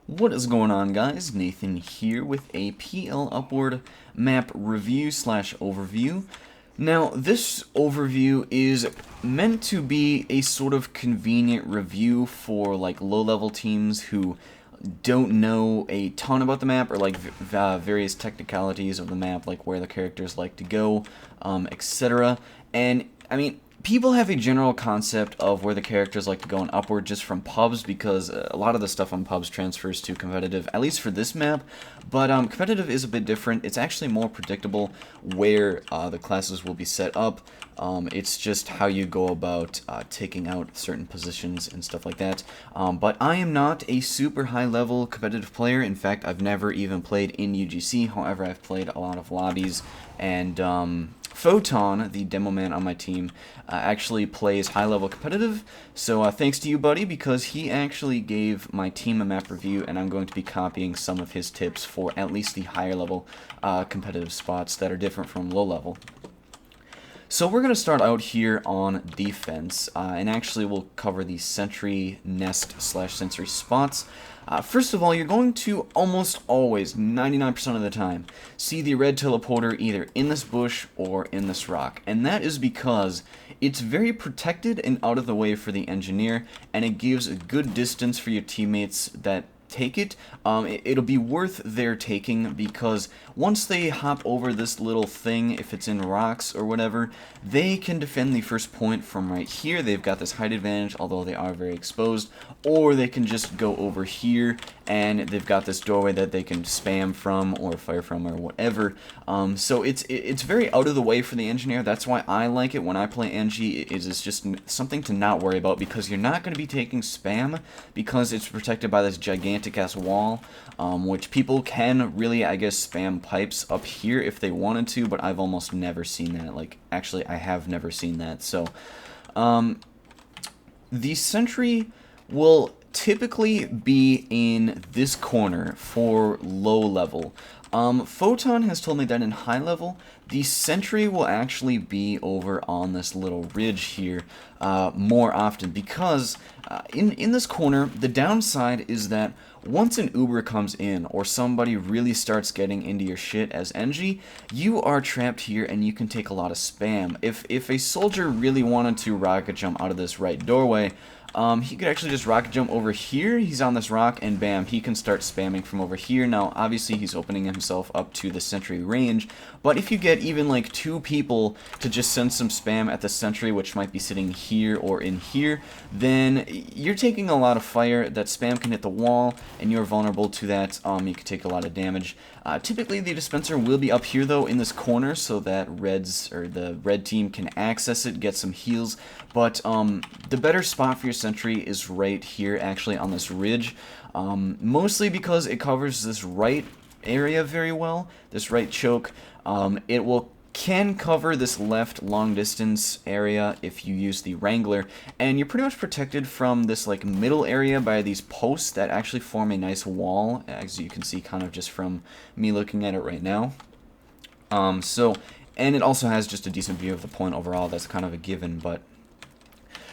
What is going on, guys? Nathan here with a PL Upward map review slash overview. Now, this overview is meant to be a sort of convenient review for like low-level teams who don't know a ton about the map or like various technicalities of the map, like where the characters like to go, etc. And I mean, people have a general concept of where the characters like to go in Upward just from pubs, because a lot of the stuff on pubs transfers to competitive, at least for this map. But competitive is a bit different. It's actually more predictable where the classes will be set up. It's just how you go about taking out certain positions and stuff like that. But I am not a super high-level competitive player. In fact, I've never even played in UGC. However, I've played a lot of lobbies, and Photon, the demo man on my team, actually plays high-level competitive, so thanks to you, buddy, because he actually gave my team a map review, and I'm going to be copying some of his tips for at least the higher-level competitive spots that are different from low-level. So we're going to start out here on defense, and actually we'll cover the sentry nest slash sentry spots. First of all, you're going to almost always, 99% of the time, see the red teleporter either in this bush or in this rock. And that is because it's very protected and out of the way for the engineer, and it gives a good distance for your teammates that take it. It'll be worth their taking, because once they hop over this little thing, if it's in rocks or whatever, they can defend the first point from right here. They've got this height advantage, although they are very exposed, or they can just go over here and they've got this doorway that they can spam from or fire from or whatever. So it's very out of the way for the engineer. That's why I like it when I play Engie. It's just something to not worry about, because you're not going to be taking spam, because it's protected by this gigantic ass wall, which people can really, I guess, spam pipes up here if they wanted to, but I've almost never seen that. Like, actually, I have never seen that. So the sentry will typically be in this corner for low level. Photon has told me that in high level, the sentry will actually be over on this little ridge here more often, because in this corner, the downside is that once an Uber comes in or somebody really starts getting into your shit as Engie, you are trapped here and you can take a lot of spam. If a soldier really wanted to rocket jump out of this right doorway, he could actually just rocket jump over here. He's on this rock, and bam, he can start spamming from over here. Now, obviously, he's opening himself up to the sentry range, but if you get even like 2 people to just send some spam at the sentry, which might be sitting here or in here, then you're taking a lot of fire. That spam can hit the wall, and you're vulnerable to that. You can take a lot of damage. Typically, the dispenser will be up here, though, in this corner, so that the red team can access it, get some heals. But the better spot for your sentry is right here, actually, on this ridge. Mostly because it covers this right area very well, this right choke. It can cover this left long distance area if you use the Wrangler, and you're pretty much protected from this like middle area by these posts that actually form a nice wall, as you can see kind of just from me looking at it right now. And it also has just a decent view of the point overall. That's kind of a given, but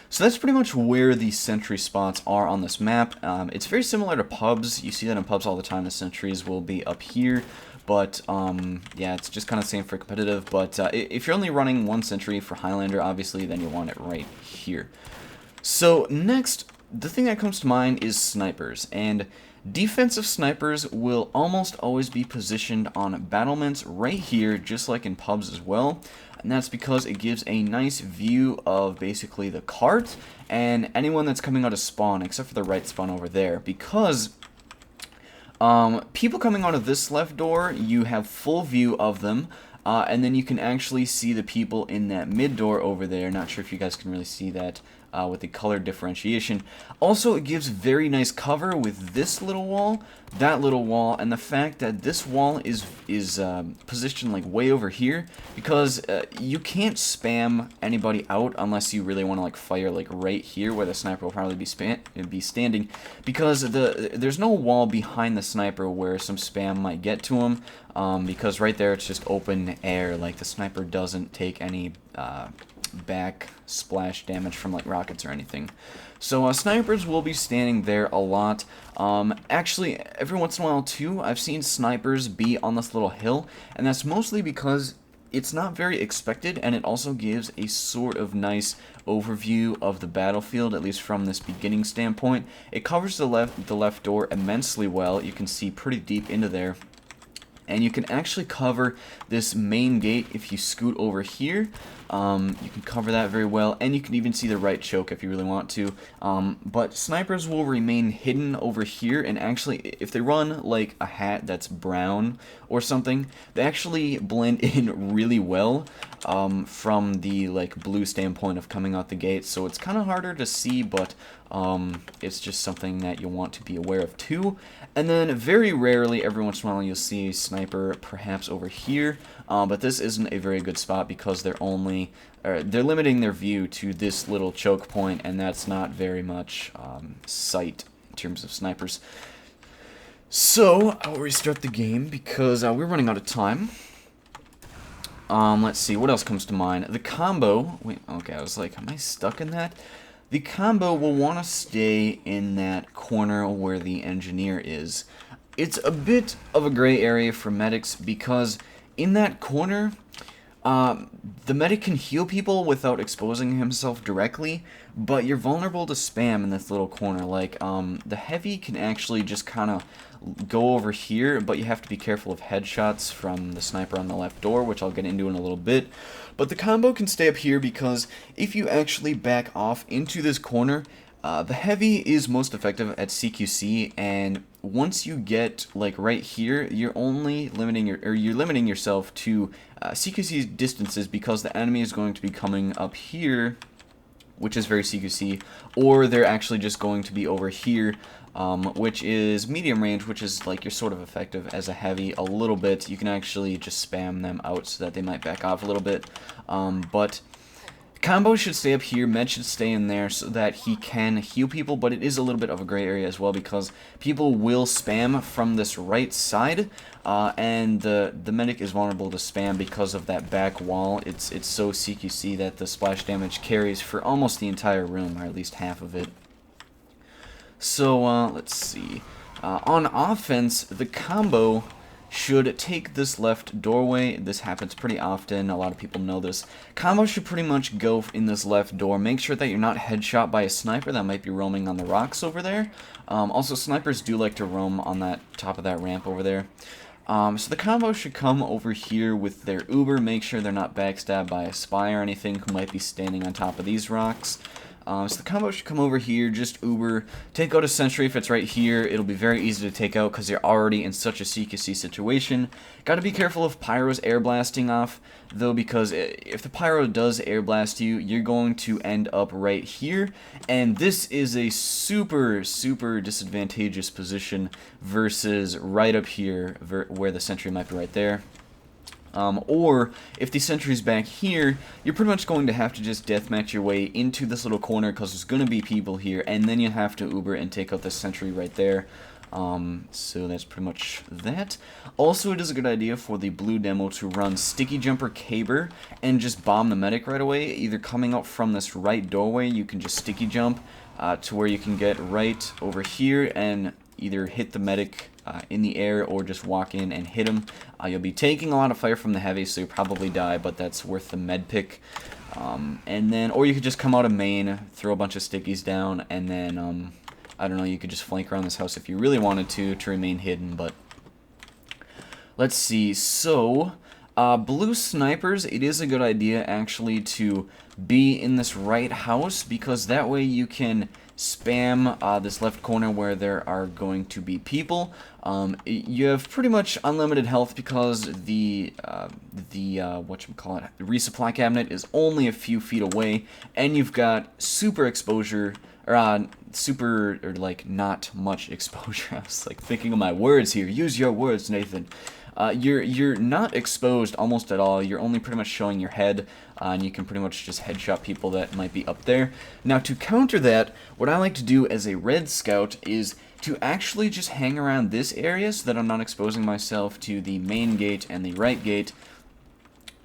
so that's pretty much where the sentry spots are on this map. It's very similar to pubs. You see that in pubs all the time. The sentries will be up here, but yeah, it's just kind of the same for competitive. But if you're only running one sentry for Highlander, obviously, then you want it right here. So next, the thing that comes to mind is snipers, and defensive snipers will almost always be positioned on battlements right here, just like in pubs as well. And that's because it gives a nice view of basically the cart and anyone that's coming out of spawn, except for the right spawn over there, because people coming out of this left door, you have full view of them, and then you can actually see the people in that mid door over there. Not sure if you guys can really see that with the color differentiation. Also, it gives very nice cover with this little wall, that little wall, and the fact that this wall is positioned like way over here, because you can't spam anybody out unless you really want to like fire like right here where the sniper will probably be standing, because there's no wall behind the sniper where some spam might get to him, because right there it's just open air. Like, the sniper doesn't take any back splash damage from like rockets or anything. So snipers will be standing there a lot. Actually, every once in a while too, I've seen snipers be on this little hill, and that's mostly because it's not very expected, and it also gives a sort of nice overview of the battlefield, at least from this beginning standpoint. It covers the left door immensely well. You can see pretty deep into there. And you can actually cover this main gate if you scoot over here. You can cover that very well, and you can even see the right choke if you really want to. But snipers will remain hidden over here, and actually, if they run like a hat that's brown or something, they actually blend in really well from the like blue standpoint of coming out the gate. So it's kind of harder to see, but it's just something that you'll want to be aware of too. And then very rarely, every once in a while, you'll see a sniper perhaps over here, but this isn't a very good spot because they're limiting their view to this little choke point, and that's not very much sight in terms of snipers. So I'll restart the game because we're running out of time. Let's see, what else comes to mind? The combo, wait, okay, I was like, am I stuck in that? The combo will want to stay in that corner where the engineer is. It's a bit of a gray area for medics because in that corner, the medic can heal people without exposing himself directly, but you're vulnerable to spam in this little corner. Like, the heavy can actually just kind of go over here, but you have to be careful of headshots from the sniper on the left door, which I'll get into in a little bit. But the combo can stay up here because if you actually back off into this corner, the heavy is most effective at CQC, and once you get like right here, you're only limiting you're limiting yourself to CQC distances because the enemy is going to be coming up here, which is very CQC, or they're actually just going to be over here, which is medium range, which is like you're sort of effective as a heavy a little bit. You can actually just spam them out so that they might back off a little bit, but combo should stay up here, med should stay in there so that he can heal people, but it is a little bit of a gray area as well because people will spam from this right side, and the medic is vulnerable to spam because of that back wall. It's so CQC that the splash damage carries for almost the entire room, or at least half of it. So, let's see. On offense, the combo should take this left doorway. This happens pretty often. A lot of people know this. Combo should pretty much go in this left door. Make sure that you're not headshot by a sniper that might be roaming on the rocks over there. Also, snipers do like to roam on that top of that ramp over there. So the combo should come over here with their Uber. Make sure they're not backstabbed by a spy or anything who might be standing on top of these rocks. So the combo should come over here, just Uber, take out a sentry if it's right here. It'll be very easy to take out because you're already in such a CQC situation. Gotta be careful if pyro's air blasting off, though, because if the pyro does air blast you, you're going to end up right here, and this is a super, super disadvantageous position versus right up here, where the sentry might be right there. Or if the sentry's back here, you're pretty much going to have to just deathmatch your way into this little corner because there's going to be people here, and then you have to Uber and take out the sentry right there. So that's pretty much that. Also, it is a good idea for the blue demo to run Sticky Jumper Caber and just bomb the medic right away. Either coming out from this right doorway, you can just sticky jump to where you can get right over here and either hit the medic in the air or just walk in and hit him. You'll be taking a lot of fire from the heavy, so you'll probably die, but that's worth the med pick. And then, or you could just come out of main, throw a bunch of stickies down, and then, I don't know, you could just flank around this house if you really wanted to remain hidden, but let's see. So, blue snipers, it is a good idea actually to be in this right house because that way you can spam this left corner where there are going to be people. You have pretty much unlimited health because the resupply cabinet is only a few feet away, and you've got super exposure, or like not much exposure. I was like thinking of my words here. Use your words, Nathan. You're not exposed almost at all. You're only pretty much showing your head, and you can pretty much just headshot people that might be up there. Now, to counter that, what I like to do as a red scout is to actually just hang around this area so that I'm not exposing myself to the main gate and the right gate.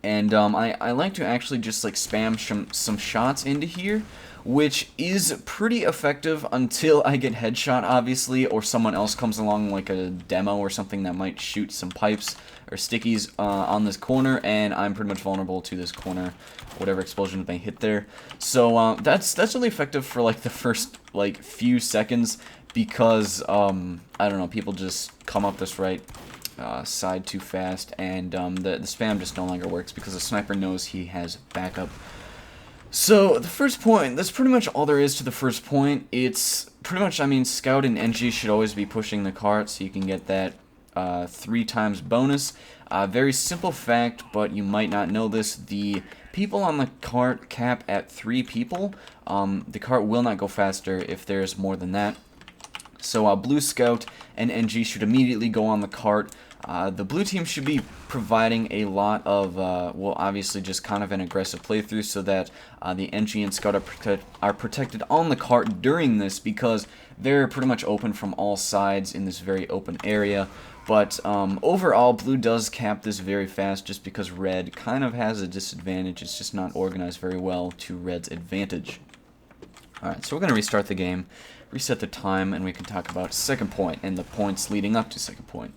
And I like to actually just like spam some shots into here, which is pretty effective until I get headshot, obviously, or someone else comes along, like a demo or something that might shoot some pipes or stickies on this corner, and I'm pretty much vulnerable to this corner, whatever explosion may hit there. So that's really effective for like the first like few seconds, because I don't know, people just come up this right side too fast, and the spam just no longer works because the sniper knows he has backup. So the first point, that's pretty much all there is to the first point. It's pretty much, I mean, Scout and NG should always be pushing the cart so you can get that 3 times bonus. Very simple fact, but you might not know this. The people on the cart cap at 3 people. The cart will not go faster if there's more than that. So Blue Scout and NG should immediately go on the cart. The blue team should be providing a lot of, well, obviously just kind of an aggressive playthrough so that the NG and Scout are protected on the cart during this, because they're pretty much open from all sides in this very open area. But overall, blue does cap this very fast just because red kind of has a disadvantage. It's just not organized very well to red's advantage. Alright, so we're going to restart the game, reset the time, and we can talk about second point and the points leading up to second point.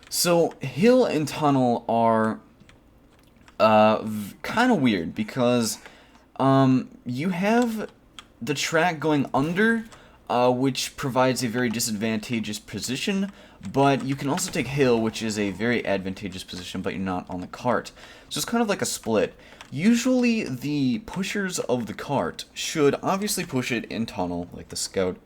So, hill and tunnel are kind of weird because you have the track going under, which provides a very disadvantageous position, but you can also take hill, which is a very advantageous position, but you're not on the cart. So it's kind of like a split. Usually the pushers of the cart should obviously push it in tunnel, like the Scout,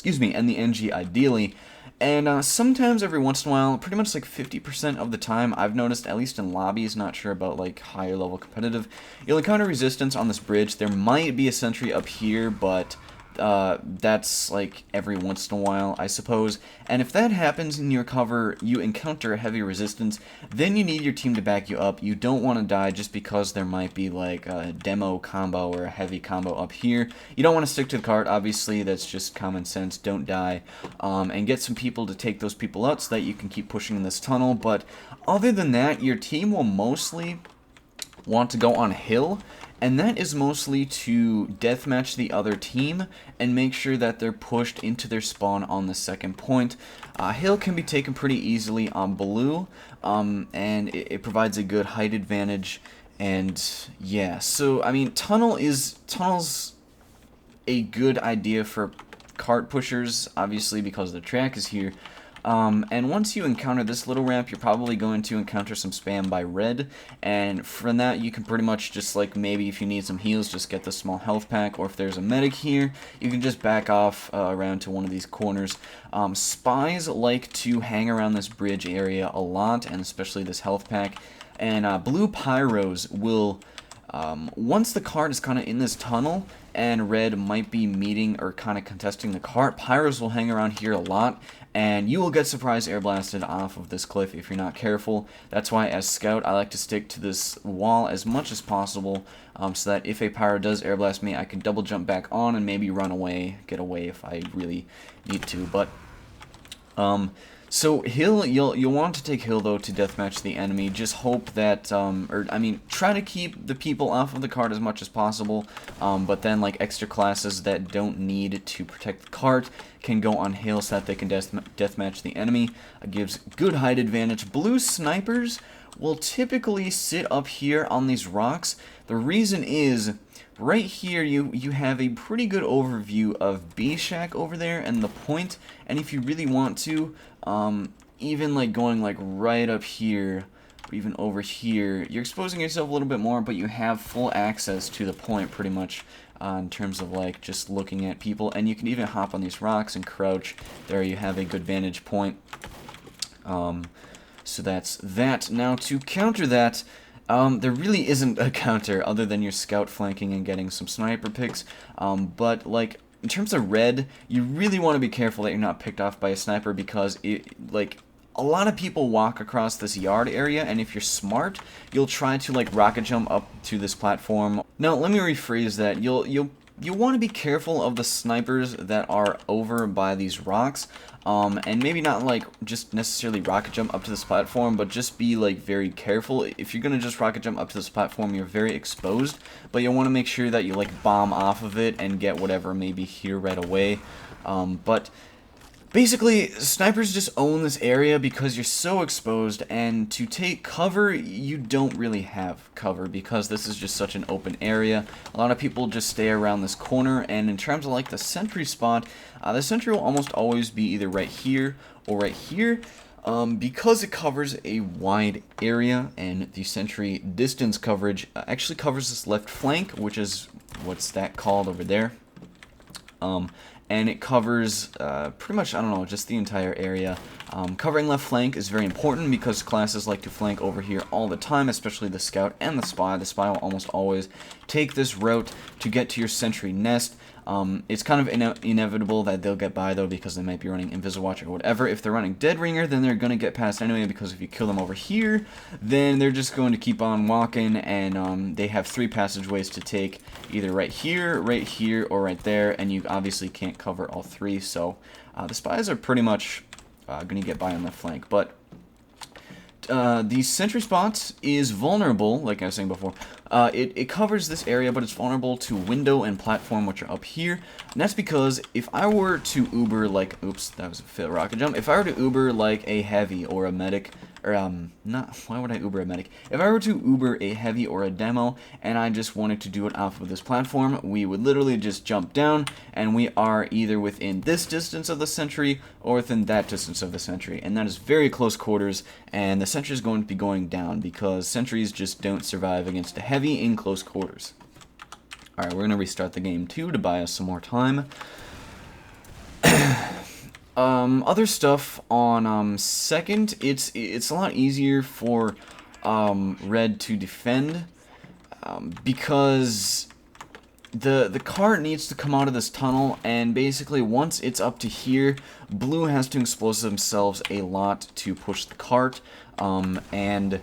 and the NG ideally. And sometimes, every once in a while, pretty much like 50% of the time, I've noticed, at least in lobbies, not sure about like higher level competitive, you'll encounter resistance on this bridge. There might be a sentry up here, but that's like every once in a while, I suppose. And if that happens in your cover, you encounter heavy resistance, then you need your team to back you up. You don't want to die just because there might be like a demo combo or a heavy combo up here. You don't want to stick to the cart, obviously, that's just common sense, don't die. And get some people to take those people out so that you can keep pushing in this tunnel. But other than that, your team will mostly want to go on hill, and that is mostly to deathmatch the other team and make sure that they're pushed into their spawn on the second point. Hill can be taken pretty easily on blue, and it provides a good height advantage. And yeah, so I mean, tunnel's a good idea for cart pushers, obviously because the track is here. And once you encounter this little ramp, you're probably going to encounter some spam by red, and from that you can pretty much just, like, maybe if you need some heals, just get the small health pack, or if there's a medic here, you can just back off around to one of these corners. Spies like to hang around this bridge area a lot, and especially this health pack, and blue pyros will, once the cart is kind of in this tunnel, and red might be meeting or kind of contesting the cart, pyros will hang around here a lot, and you will get surprise air blasted off of this cliff if you're not careful. That's why as Scout I like to stick to this wall as much as possible, so that if a pyro does air blast me, I can double jump back on and maybe run away, get away if I really need to. But so hill, you'll want to take hill though to deathmatch the enemy. Just hope that, or I mean, try to keep the people off of the cart as much as possible. But then like extra classes that don't need to protect the cart can go on hill so that they can deathmatch the enemy. It gives good height advantage. Blue snipers will typically sit up here on these rocks. The reason is, right here you have a pretty good overview of B Shack over there and the point, and if you really want to, even like going like right up here or even over here, you're exposing yourself a little bit more, but you have full access to the point pretty much, in terms of like just looking at people, and you can even hop on these rocks and crouch. There you have a good vantage point. So that's that. Now to counter that, there really isn't a counter other than your Scout flanking and getting some sniper picks, but like in terms of red, you really want to be careful that you're not picked off by a sniper, because a lot of people walk across this yard area, and if you're smart, you'll try to like rocket jump up to this platform. Now let me rephrase that. You'll you want to be careful of the snipers that are over by these rocks, and maybe not like just necessarily rocket jump up to this platform, but just be like very careful. If you're gonna just rocket jump up to this platform, you're very exposed, but you want to make sure that you like bomb off of it and get whatever may be here right away. But basically, snipers just own this area because you're so exposed, and to take cover, you don't really have cover because this is just such an open area. A lot of people just stay around this corner, and in terms of like the sentry spot, the sentry will almost always be either right here or right here. Because it covers a wide area, and the sentry distance coverage actually covers this left flank, which is what's that called over there. And it covers pretty much, I don't know, just the entire area. Covering left flank is very important because classes like to flank over here all the time, especially the scout and the spy. The spy will almost always take this route to get to your sentry nest. It's kind of inevitable that they'll get by, though, because they might be running Invisible Watch or whatever. If they're running Dead Ringer, then they're going to get past anyway, because if you kill them over here, then they're just going to keep on walking, and they have 3 passageways to take, either right here, or right there, and you obviously can't cover all 3, so the spies are pretty much going to get by on the flank. But the sentry spot is vulnerable, like I was saying before. It covers this area, but it's vulnerable to window and platform, which are up here. And that's because if I were to Uber, like, oops, that was a fail rocket jump. If I were to Uber, like, a heavy or a medic, or, why would I Uber a medic? If I were to Uber a heavy or a demo, and I just wanted to do it off of this platform, we would literally just jump down, and we are either within this distance of the sentry, or within that distance of the sentry, and that is very close quarters, and the sentry is going to be going down, because sentries just don't survive against a heavy in close quarters. Alright, we're going to restart the game too to buy us some more time. Other stuff on second, it's a lot easier for red to defend because the cart needs to come out of this tunnel, and basically once it's up to here, blue has to expose themselves a lot to push the cart, and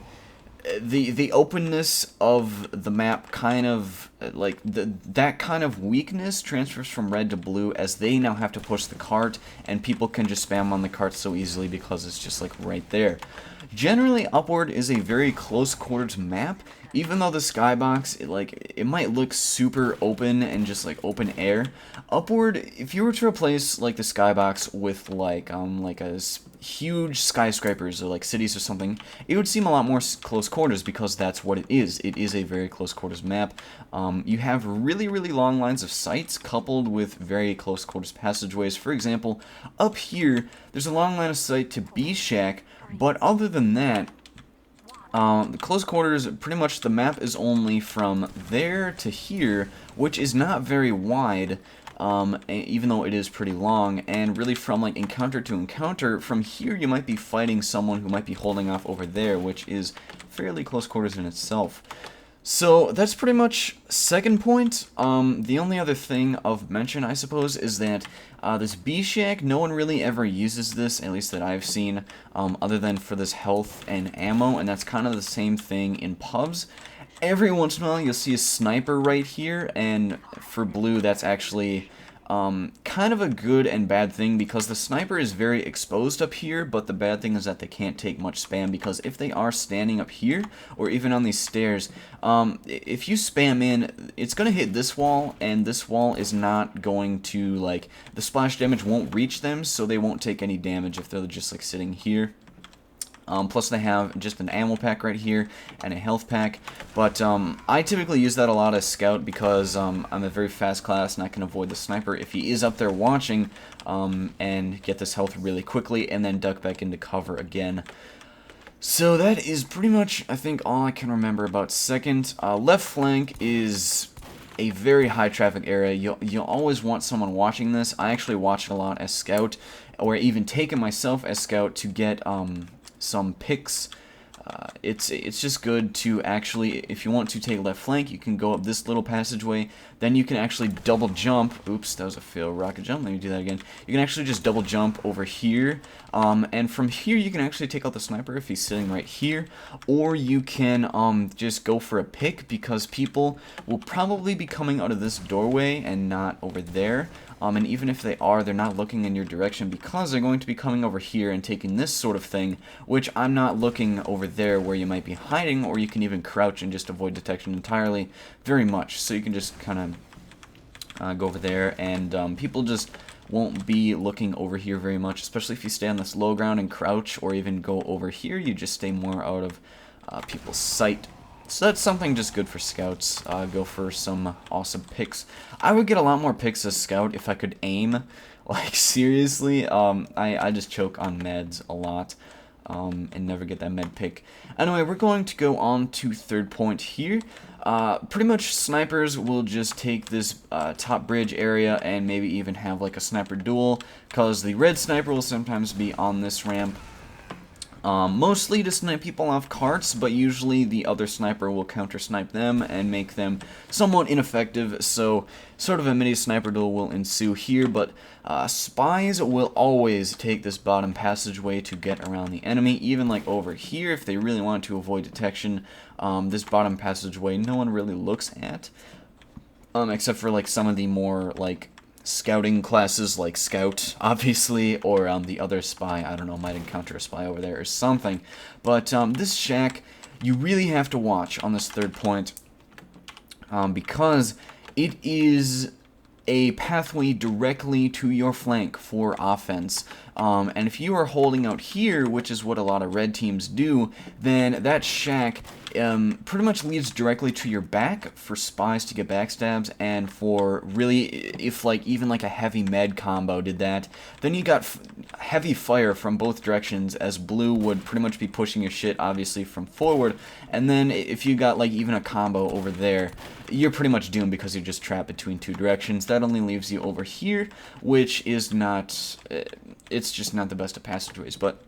the openness of the map kind of, like, that kind of weakness transfers from red to blue, as they now have to push the cart, and people can just spam on the cart so easily because it's just, like, right there. Generally, Upward is a very close quarters map, even though the skybox, it might look super open and just, like, open air. Upward, if you were to replace, like, the skybox with, like a huge skyscrapers or, like, cities or something, it would seem a lot more close quarters, because that's what it is. It is a very close quarters map. You have really, really long lines of sights coupled with very close quarters passageways. For example, up here, there's a long line of sight to B Shack, but other than that, the close quarters, pretty much the map is only from there to here, which is not very wide, even though it is pretty long, and really from like encounter to encounter, from here you might be fighting someone who might be holding off over there, which is fairly close quarters in itself. So that's pretty much second point. The only other thing of mention, I suppose, is that this B Shack, no one really ever uses this, at least that I've seen, other than for this health and ammo, and that's kind of the same thing in pubs. Every once in a while you'll see a sniper right here, and for blue that's actually kind of a good and bad thing, because the sniper is very exposed up here, but the bad thing is that they can't take much spam, because if they are standing up here, or even on these stairs, if you spam in, it's going to hit this wall, and this wall is not going to, like, the splash damage won't reach them, so they won't take any damage if they're just, like, sitting here. Plus they have just an ammo pack right here and a health pack, but I typically use that a lot as scout, because I'm a very fast class and I can avoid the sniper if he is up there watching, and get this health really quickly and then duck back into cover again. So that is pretty much, I think, all I can remember about second. Left flank is a very high traffic area. You'll always want someone watching this. I actually watch it a lot as scout, or even take it myself as scout to get some picks it's just good to actually, if you want to take left flank, you can go up this little passageway. Then you can actually double jump. Oops, that was a fail rocket jump. Let me do that again. You can actually just double jump over here. And from here, you can actually take out the sniper if he's sitting right here. Or you can just go for a pick, because people will probably be coming out of this doorway and not over there. And even if they are, they're not looking in your direction, because they're going to be coming over here and taking this sort of thing, which I'm not looking over there where you might be hiding, or you can even crouch and just avoid detection entirely very much. So you can just kind of go over there, and people just won't be looking over here very much, especially if you stay on this low ground and crouch, or even go over here. You just stay more out of people's sight. So that's something just good for scouts. Go for some awesome picks. I would get a lot more picks as scout if I could aim. Like, seriously, I just choke on meds a lot, and never get that med pick. Anyway, we're going to go on to third point here. Pretty much snipers will just take this top bridge area and maybe even have like a sniper duel, because the red sniper will sometimes be on this ramp. Mostly to snipe people off carts, but usually the other sniper will counter-snipe them and make them somewhat ineffective, so sort of a mini sniper duel will ensue here, but spies will always take this bottom passageway to get around the enemy, even like over here if they really want to avoid detection. This bottom passageway no one really looks at, except for like some of the more like scouting classes like scout, obviously, or the other spy, I don't know, might encounter a spy over there or something. But this shack, you really have to watch on this third point, because it is a pathway directly to your flank for offense. And if you are holding out here, which is what a lot of red teams do, then that shack pretty much leads directly to your back for spies to get backstabs, and for really, if like even like a heavy med combo did that, then you got heavy fire from both directions, as blue would pretty much be pushing your shit obviously from forward, and then if you got like even a combo over there, you're pretty much doomed because you're just trapped between two directions. That only leaves you over here, which is not, it's just not the best of passageways, but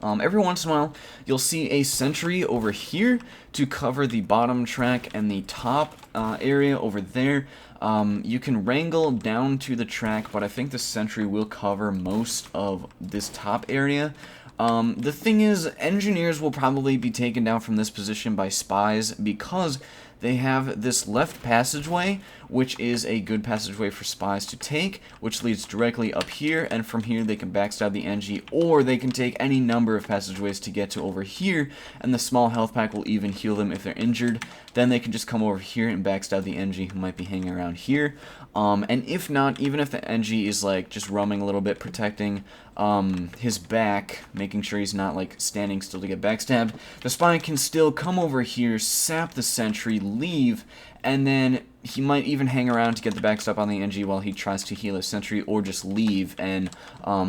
every once in a while, you'll see a sentry over here to cover the bottom track and the top area over there. You can wrangle down to the track, but I think the sentry will cover most of this top area. The thing is, engineers will probably be taken down from this position by spies, because they have this left passageway, which is a good passageway for spies to take, which leads directly up here, and from here they can backstab the NG, or they can take any number of passageways to get to over here, and the small health pack will even heal them if they're injured. Then they can just come over here and backstab the NG who might be hanging around here. And if not, even if the NG is like just roaming a little bit, protecting his back, making sure he's not like standing still to get backstabbed, the spy can still come over here, sap the sentry, leave, and then he might even hang around to get the backstab on the NG while he tries to heal a sentry, or just leave. And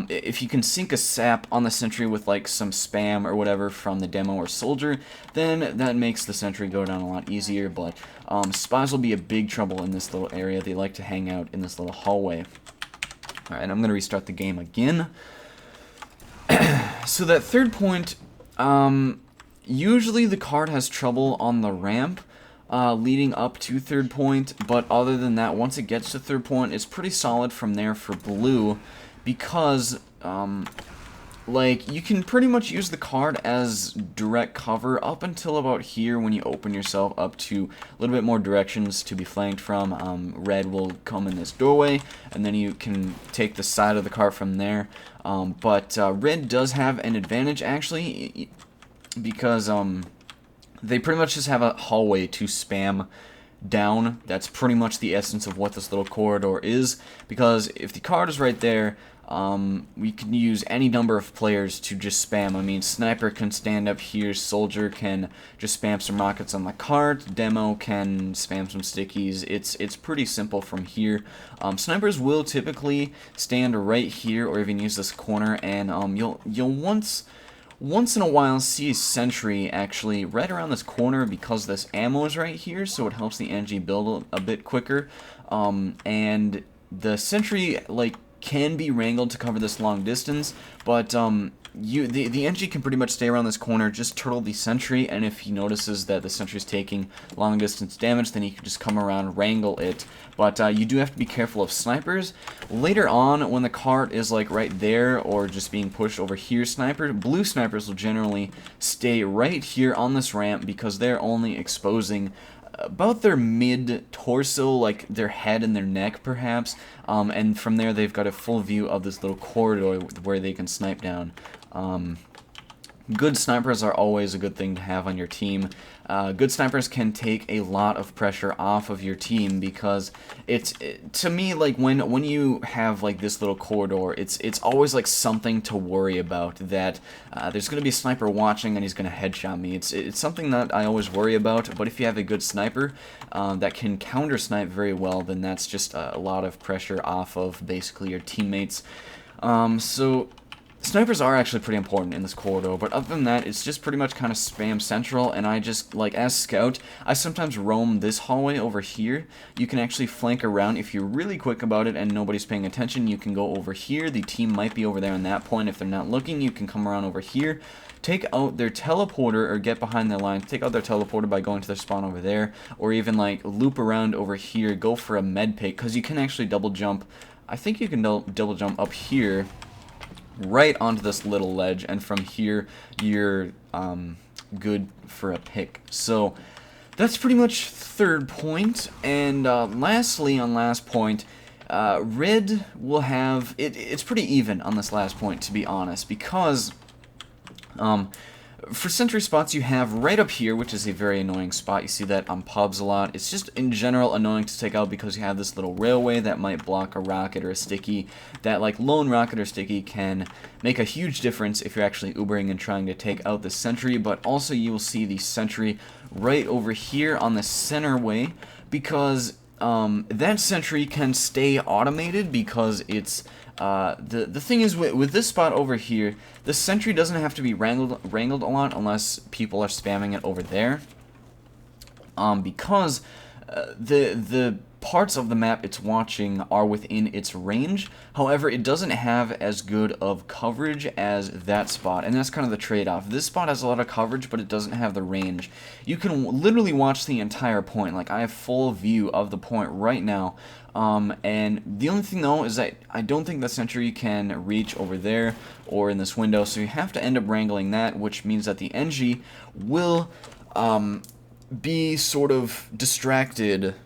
if you can sink a sap on the sentry with like some spam or whatever from the demo or soldier, then that makes the sentry go down a lot easier. But spies will be a big trouble in this little area. They like to hang out in this little hallway. Alright, I'm going to restart the game again. So that third point, usually the card has trouble on the ramp leading up to third point, but other than that, once it gets to third point, it's pretty solid from there for blue, because like, you can pretty much use the card as direct cover up until about here, when you open yourself up to a little bit more directions to be flanked from. Red will come in this doorway, and then you can take the side of the card from there. But red does have an advantage, actually, because they pretty much just have a hallway to spam down. That's pretty much the essence of what this little corridor is, because if the card is right there, we can use any number of players to just spam. I mean, sniper can stand up here, soldier can just spam some rockets on the cart, demo can spam some stickies. It's pretty simple from here. Snipers will typically stand right here, or even use this corner, and you'll once in a while see a sentry actually right around this corner, because this ammo is right here, so it helps the NG build a bit quicker. And the sentry like can be wrangled to cover this long distance, but the NG can pretty much stay around this corner, just turtle the sentry, and if he notices that the sentry is taking long distance damage, then he can just come around, wrangle it. But you do have to be careful of snipers. Later on, when the cart is like right there or just being pushed over here, blue snipers will generally stay right here on this ramp because they're only exposing about their mid-torso, like their head and their neck perhaps, and from there they've got a full view of this little corridor where they can snipe down. Good snipers are always a good thing to have on your team. Good snipers can take a lot of pressure off of your team because to me, like when you have like this little corridor, it's always like something to worry about, that there's going to be a sniper watching and he's going to headshot me. It's something that I always worry about, but if you have a good sniper that can counter snipe very well, then that's just a lot of pressure off of basically your teammates. So snipers are actually pretty important in this corridor, but other than that, it's just pretty much kind of spam central, and I just, like, as scout, I sometimes roam this hallway over here. You can actually flank around if you're really quick about it and nobody's paying attention. You can go over here. The team might be over there on that point. If they're not looking, you can come around over here, take out their teleporter, or get behind their line, take out their teleporter by going to their spawn over there, or even, like, loop around over here, go for a med pick, because you can actually double jump. I think you can double jump up here, right onto this little ledge, and from here you're good for a pick. So that's pretty much third point. And lastly, on last point, red will have it's pretty even on this last point, to be honest, because for sentry spots you have right up here, which is a very annoying spot. You see that on pubs a lot. It's just in general annoying to take out because you have this little railway that might block a rocket or a sticky. That like lone rocket or sticky can make a huge difference if you're actually Ubering and trying to take out the sentry. But also you will see the sentry right over here on the center way, because that sentry can stay automated because it's the thing is with this spot over here, the sentry doesn't have to be wrangled a lot unless people are spamming it over there, because the parts of the map it's watching are within its range. However, it doesn't have as good of coverage as that spot, and that's kind of the trade-off. This spot has a lot of coverage, but it doesn't have the range. You can literally watch the entire point. Like, I have full view of the point right now, and the only thing though is that I don't think the sentry can reach over there or in this window, so you have to end up wrangling that, which means that the NG will be sort of distracted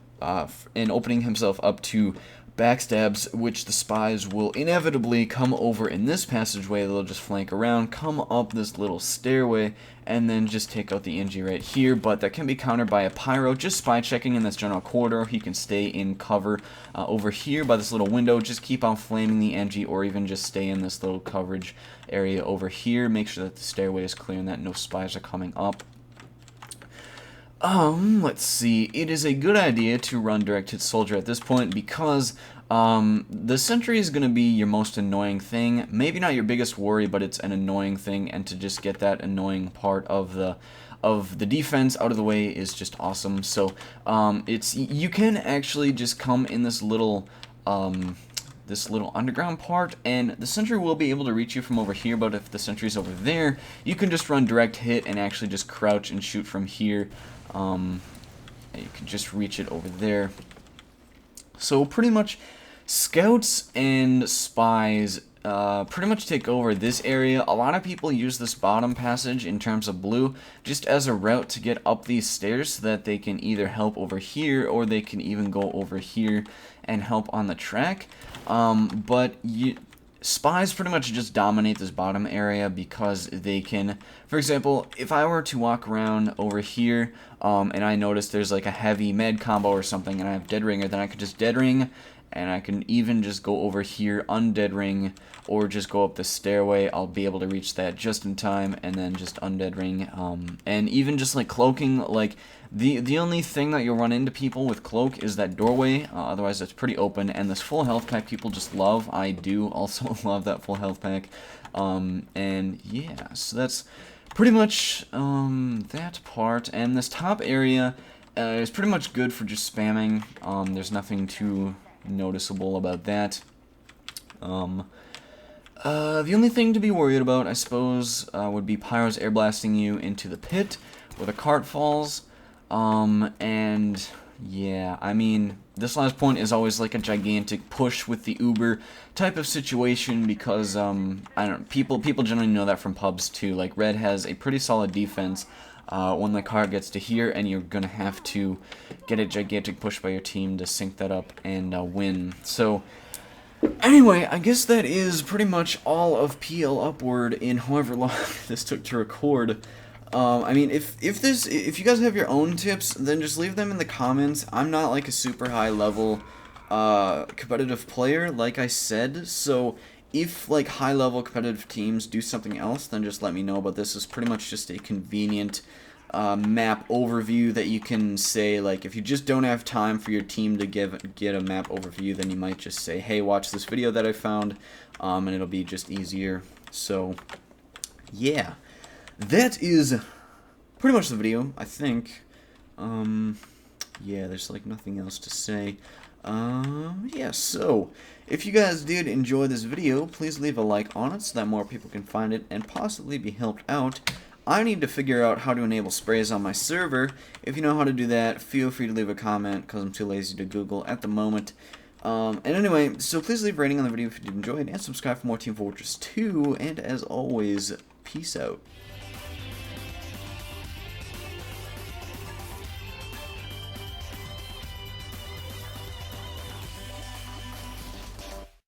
in opening himself up to backstabs, which the spies will inevitably come over in this passageway. They'll just flank around, come up this little stairway, and then just take out the NG right here. But that can be countered by a pyro, just spy checking in this general corridor. He can stay in cover over here by this little window, just keep on flaming the NG, or even just stay in this little coverage area over here. Make sure that the stairway is clear and that no spies are coming up. Let's see. It is a good idea to run direct hit soldier at this point because the sentry is going to be your most annoying thing. Maybe not your biggest worry, but it's an annoying thing, and to just get that annoying part of the defense out of the way is just awesome. So you can actually just come in this little underground part, and the sentry will be able to reach you from over here. But if the sentry's over there, you can just run direct hit and actually just crouch and shoot from here. You can just reach it over there. So pretty much scouts and spies pretty much take over this area. A lot of people use this bottom passage in terms of blue just as a route to get up these stairs so that they can either help over here or they can even go over here and help on the track. But spies pretty much just dominate this bottom area because they can, for example, if I were to walk around over here and I notice there's like a heavy med combo or something and I have dead ringer, then I could just dead ring, and I can even just go over here, undead ring, or just go up the stairway. I'll be able to reach that just in time, and then just undead ring. And even just like cloaking, like the only thing that you'll run into people with cloak is that doorway. Otherwise, it's pretty open. And this full health pack people just love. I do also love that full health pack. And yeah, so that's pretty much that part. And this top area is pretty much good for just spamming. There's nothing too noticeable about that. The only thing to be worried about, I suppose, would be pyros air blasting you into the pit where the cart falls. And yeah, I mean, this last point is always like a gigantic push with the Uber type of situation because, I don't know, people generally know that from pubs too. Like, Red has a pretty solid defense when the cart gets to here, and you're gonna have to get a gigantic push by your team to sync that up and win. So, anyway, I guess that is pretty much all of PL Upward in however long this took to record. I mean, if you guys have your own tips, then just leave them in the comments. I'm not like a super high level competitive player, like I said, so if like high level competitive teams do something else, then just let me know. But this is pretty much just a convenient map overview that you can say, like, if you just don't have time for your team to get a map overview, then you might just say, hey, watch this video that I found, and it'll be just easier. So yeah, that is pretty much the video, I think. Yeah, there's like nothing else to say. Yeah, so if you guys did enjoy this video, please leave a like on it so that more people can find it and possibly be helped out. I need to figure out how to enable sprays on my server. If you know how to do that, feel free to leave a comment, because I'm too lazy to Google at the moment. And anyway, so please leave a rating on the video if you did enjoy it, and subscribe for more Team Fortress 2, and as always, peace out.